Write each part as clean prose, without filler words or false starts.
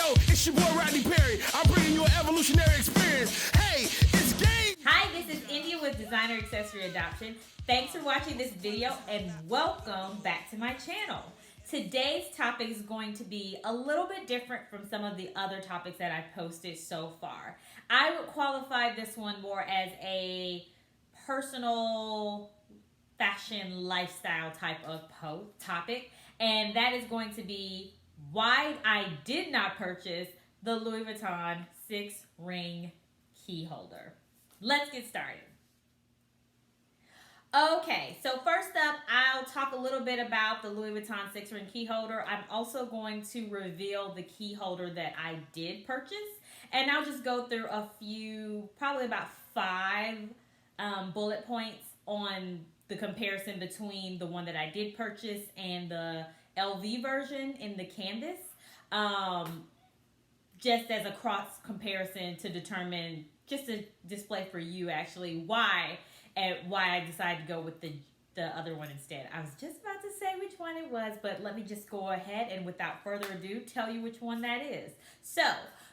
Yo, it's your boy Rodney Perry. I'm bringing you an evolutionary experience. Hey, it's game. Hi, this is India with Designer Accessory Adoption. Thanks for watching this video and welcome back to my channel. Today's topic is going to be a little bit different from some of the other topics that I've posted so far. I would qualify this one more as a personal fashion lifestyle type of topic, and that is going to be why I did not purchase the Louis Vuitton 6-ring key holder. Let's get started. Okay, so first up, I'll talk a little bit about the Louis Vuitton 6-ring key holder. I'm also going to reveal the key holder that I did purchase, and I'll just go through a few, probably about 5 bullet points on the comparison between the one that I did purchase and the LV version in the canvas, just as a cross comparison to determine, just to display for you actually why I decided to go with the other one instead. I was just about to say which one it was, but let me just go ahead and without further ado tell you which one that is. So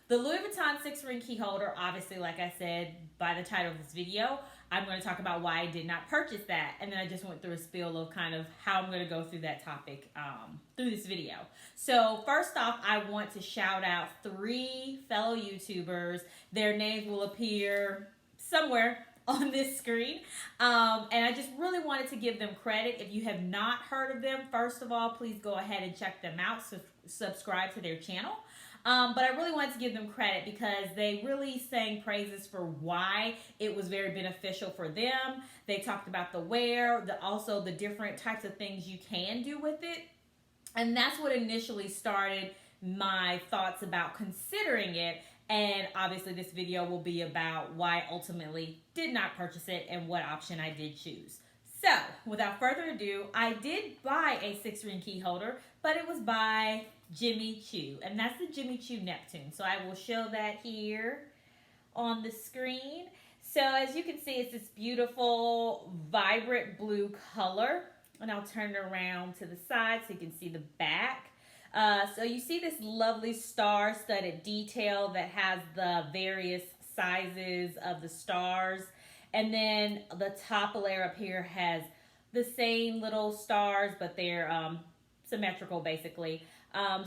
the Louis Vuitton 6-ring key holder, obviously, like I said by the title of this video, I'm going to talk about why I did not purchase that, and then I just went through a spiel of kind of how I'm going to go through that topic through this video. So first off, I want to shout out 3 fellow YouTubers. Their names will appear somewhere on this screen, and I just really wanted to give them credit. If you have not heard of them, first of all, please go ahead and check them out, subscribe to their channel. But I really wanted to give them credit because they really sang praises for why it was very beneficial for them. They talked about the wear, also the different types of things you can do with it. And that's what initially started my thoughts about considering it. And obviously this video will be about why I ultimately did not purchase it and what option I did choose. So without further ado, I did buy a 6-ring key holder, but it was by Jimmy Choo, and that's the Jimmy Choo Neptune. So I will show that here on the screen. So as you can see, it's this beautiful, vibrant blue color, and I'll turn it around to the side so you can see the back. So you see this lovely star-studded detail that has the various sizes of the stars, and then the top layer up here has the same little stars, but they're symmetrical basically.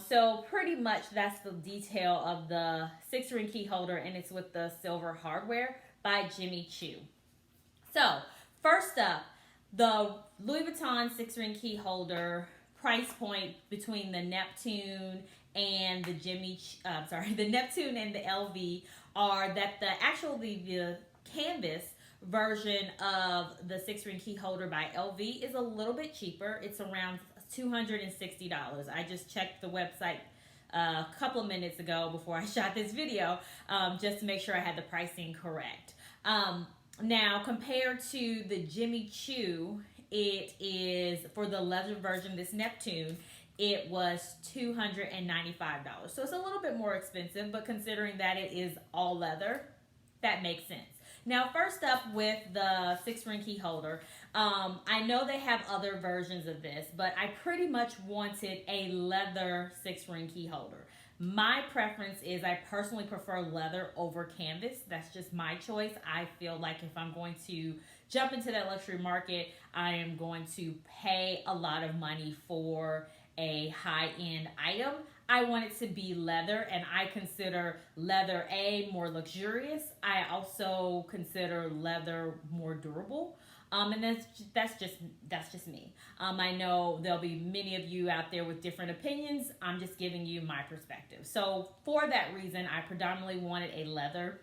So pretty much that's the detail of the 6-ring key holder, and it's with the silver hardware by Jimmy Choo. So first up, the Louis Vuitton 6-ring key holder price point between the Neptune and the the Neptune and the LV are that the canvas version of the 6-ring key holder by LV is a little bit cheaper. It's around $260. I just checked the website a couple of minutes ago before I shot this video, just to make sure I had the pricing correct. Now, compared to the Jimmy Choo, it is, for the leather version, this Neptune, it was $295. So it's a little bit more expensive, but considering that it is all leather, that makes sense. Now, first up with the 6-ring key holder, I know they have other versions of this, but I pretty much wanted a leather 6-ring key holder. My preference is I personally prefer leather over canvas. That's just my choice. I feel like if I'm going to jump into that luxury market, I am going to pay a lot of money for a high-end item. I want it to be leather, and I consider leather more luxurious. I also consider leather more durable, and that's just me. I know there'll be many of you out there with different opinions. I'm just giving you my perspective. So for that reason, I predominantly wanted a leather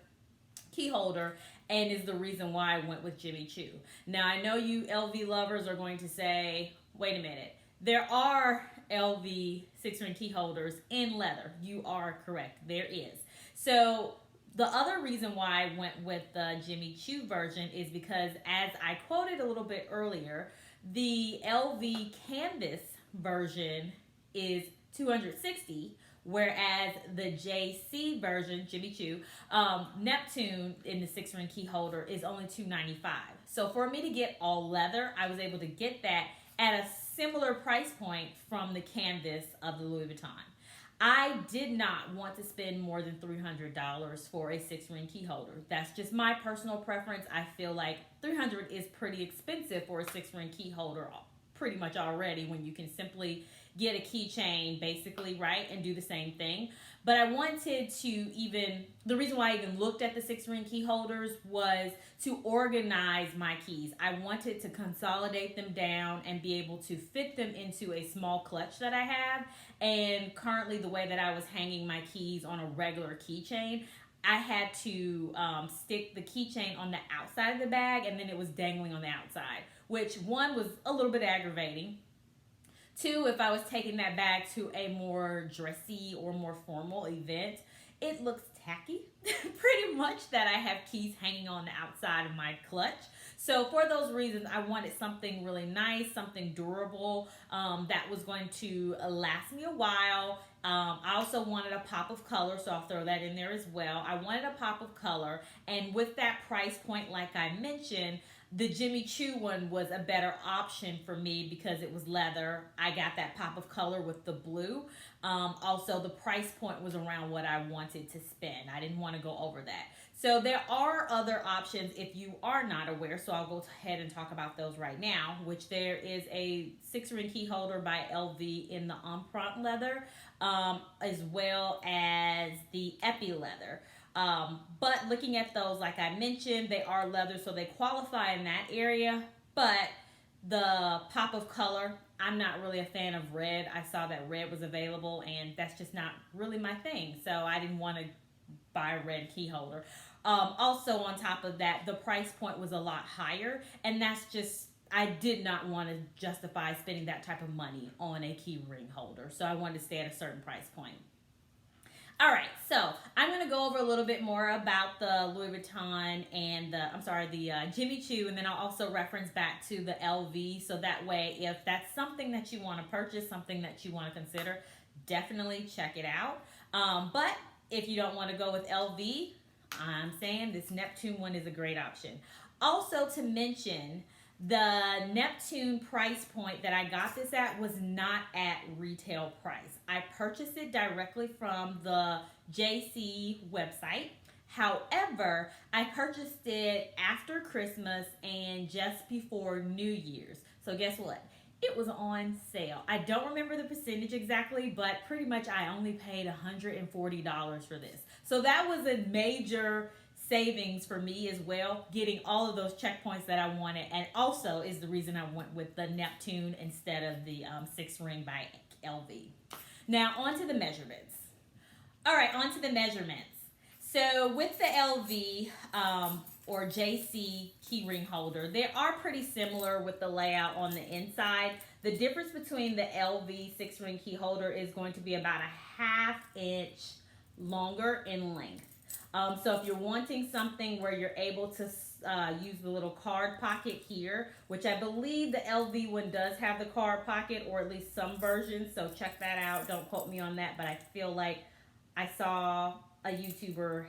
key holder, and is the reason why I went with Jimmy Choo. Now I know you LV lovers are going to say, wait a minute, there are LV 6-ring key holders in leather. You are correct, there is. So the other reason why I went with the Jimmy Choo version is because, as I quoted a little bit earlier, the LV canvas version is $260, whereas the JC version, Jimmy Choo, Neptune in the 6-ring key holder is only $295. So for me to get all leather, I was able to get that at a similar price point from the canvas of the Louis Vuitton. I did not want to spend more than $300 for a 6-ring key holder. That's just my personal preference. I feel like $300 is pretty expensive for a 6-ring key holder pretty much already, when you can simply get a keychain basically, right, and do the same thing. But I wanted to the reason why I even looked at the 6-ring key holders was to organize my keys. I wanted to consolidate them down and be able to fit them into a small clutch that I have. And currently, the way that I was hanging my keys on a regular keychain, I had to stick the keychain on the outside of the bag, and then it was dangling on the outside, which one was a little bit aggravating. Two, if I was taking that bag to a more dressy or more formal event, it looks tacky pretty much that I have keys hanging on the outside of my clutch. So for those reasons, I wanted something really nice, something durable, that was going to last me a while. I also wanted a pop of color, so I'll throw that in there as well. I wanted a pop of color, and with that price point, like I mentioned, the Jimmy Choo one was a better option for me because it was leather. I got that pop of color with the blue. Also, the price point was around what I wanted to spend. I didn't want to go over that. So there are other options if you are not aware. So I'll go ahead and talk about those right now, which there is a 6-ring key holder by LV in the Empreinte leather, as well as the Epi leather. But looking at those, like I mentioned, they are leather, so they qualify in that area. But the pop of color, I'm not really a fan of red. I saw that red was available, and that's just not really my thing. So I didn't want to buy a red key holder. Also, on top of that, the price point was a lot higher, and that's just, I did not want to justify spending that type of money on a key ring holder. So I wanted to stay at a certain price point. All right, so I'm going to go over a little bit more about the Louis Vuitton and the Jimmy Choo, and then I'll also reference back to the LV, so that way if that's something that you want to purchase, something that you want to consider, definitely check it out. But if you don't want to go with LV, I'm saying this Neptune one is a great option. Also to mention, the Neptune price point that I got this at was not at retail price. I purchased it directly from the JC website. However, I purchased it after Christmas and just before New Year's. So guess what? It was on sale. I don't remember the percentage exactly, but pretty much I only paid $140 for this. So that was a major savings for me as well, getting all of those checkpoints that I wanted, and also is the reason I went with the Neptune instead of the 6-ring by LV. Now on to the measurements. All right, on to the measurements. So with the LV or JC key ring holder, they are pretty similar with the layout on the inside. The difference between the LV 6-ring key holder is going to be about a 1/2 inch longer in length. So if you're wanting something where you're able to use the little card pocket here, which I believe the LV one does have the card pocket, or at least some versions, so check that out. Don't quote me on that, but I feel like I saw a YouTuber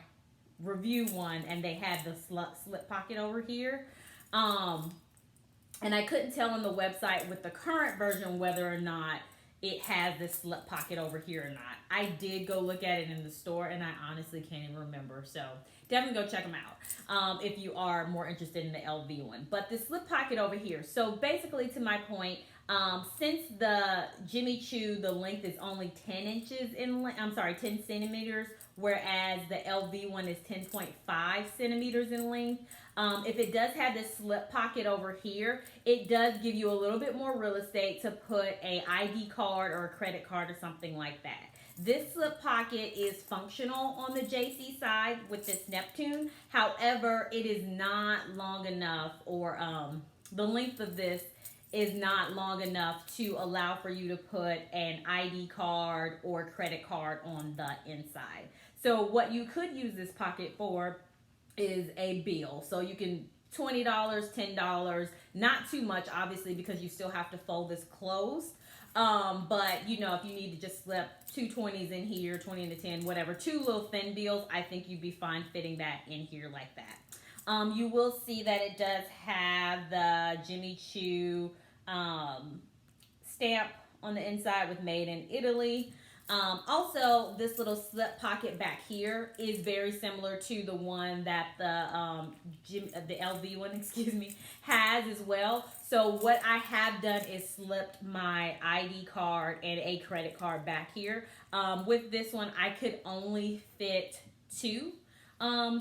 review one and they had the slip pocket over here. And I couldn't tell on the website with the current version whether or not it has this slip pocket over here or not. I did go look at it in the store and I honestly can't even remember. So definitely go check them out if you are more interested in the LV one. But the slip pocket over here. So basically, to my point, since the Jimmy Choo, the length is only 10 inches in 10 centimeters, whereas the LV one is 10.5 centimeters in length. If it does have this slip pocket over here, it does give you a little bit more real estate to put a ID card or a credit card or something like that. This slip pocket is functional on the JC side with this Neptune. However, it is not long enough, or the length of this is not long enough to allow for you to put an ID card or credit card on the inside. So what you could use this pocket for is a bill. So you can $20, $10, not too much obviously because you still have to fold this closed. But you know, if you need to just slip 2 20s in here, 20 and a 10, whatever, 2 little thin bills, I think you'd be fine fitting that in here like that. You will see that it does have the Jimmy Choo stamp on the inside with Made in Italy. Also, this little slip pocket back here is very similar to the one that the LV one, excuse me, has as well. So what I have done is slipped my ID card and a credit card back here. With this one, I could only fit 2.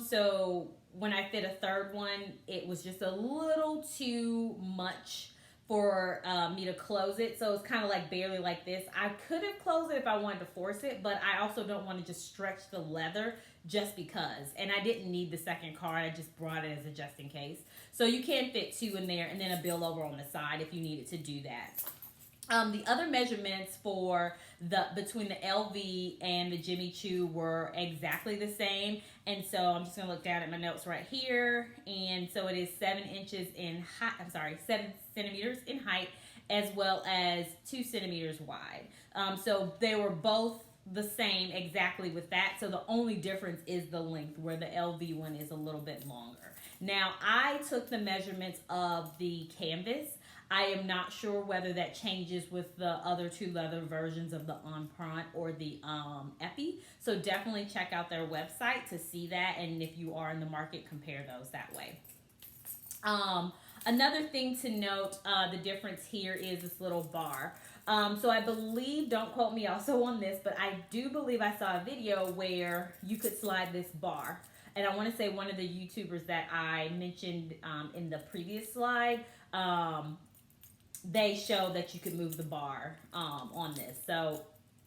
So when I fit a third one, it was just a little too much for me to close it. So it's kind of like barely like this. I could have closed it if I wanted to force it, but I also don't want to just stretch the leather just because. And I didn't need the second card. I just brought it as a just in case. So you can fit 2 in there and then a bill over on the side if you needed to do that. The other measurements for between the LV and the Jimmy Choo were exactly the same. And so I'm just going to look down at my notes right here. And so it is 7 inches in height, 7 centimeters in height, as well as 2 centimeters wide. So they were both the same exactly with that. So the only difference is the length, where the LV one is a little bit longer. Now, I took the measurements of the canvas. I am not sure whether that changes with the other 2 leather versions of the Empreinte or the Epi. So definitely check out their website to see that. And if you are in the market, compare those that way. Another thing to note, the difference here is this little bar. So I believe, don't quote me also on this, but I do believe I saw a video where you could slide this bar. And I want to say one of the YouTubers that I mentioned in the previous slide, they show that you could move the bar on this. So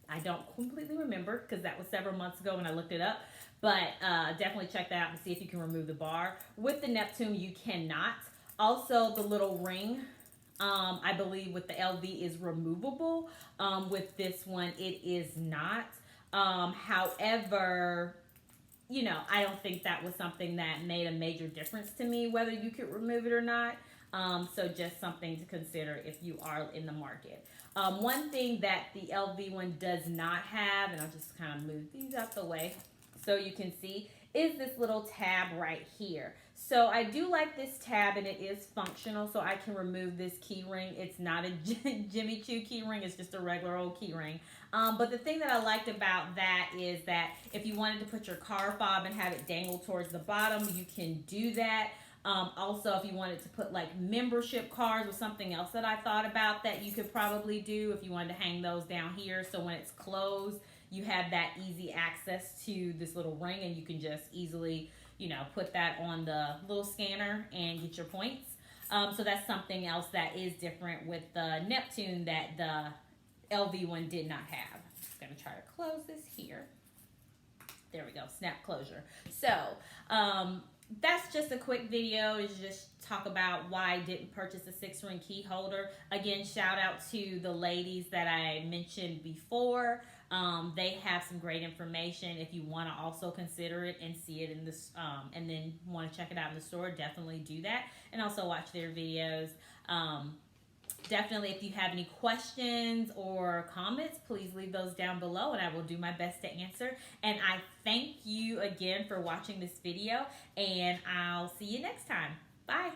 I don't completely remember because that was several months ago when I looked it up. But definitely check that out and see if you can remove the bar. With the Neptune, you cannot. Also, the little ring, I believe with the LV is removable. With this one, it is not. However, you know, I don't think that was something that made a major difference to me, whether you could remove it or not. So just something to consider if you are in the market. One thing that the LV one does not have, and I'll just kind of move these out the way so you can see, is this little tab right here. So I do like this tab, and it is functional, so I can remove this key ring. It's not a Jimmy Choo key ring, it's just a regular old key ring. But the thing that I liked about that is that if you wanted to put your car fob and have it dangle towards the bottom, you can do that. Also, if you wanted to put like membership cards or something else that I thought about that you could probably do if you wanted to hang those down here. So when it's closed, you have that easy access to this little ring, and you can just easily, you know, put that on the little scanner and get your points. So that's something else that is different with the Neptune that the LV one did not have. I'm just going to try to close this here. There we go, snap closure. So, that's just a quick video to just talk about why I didn't purchase a 6-ring key holder. Again, shout out to the ladies that I mentioned before. They have some great information. If you want to also consider it and see it in this, and then want to check it out in the store, definitely do that. And also watch their videos. Definitely, if you have any questions or comments, please leave those down below and I will do my best to answer. And I thank you again for watching this video, and I'll see you next time. Bye.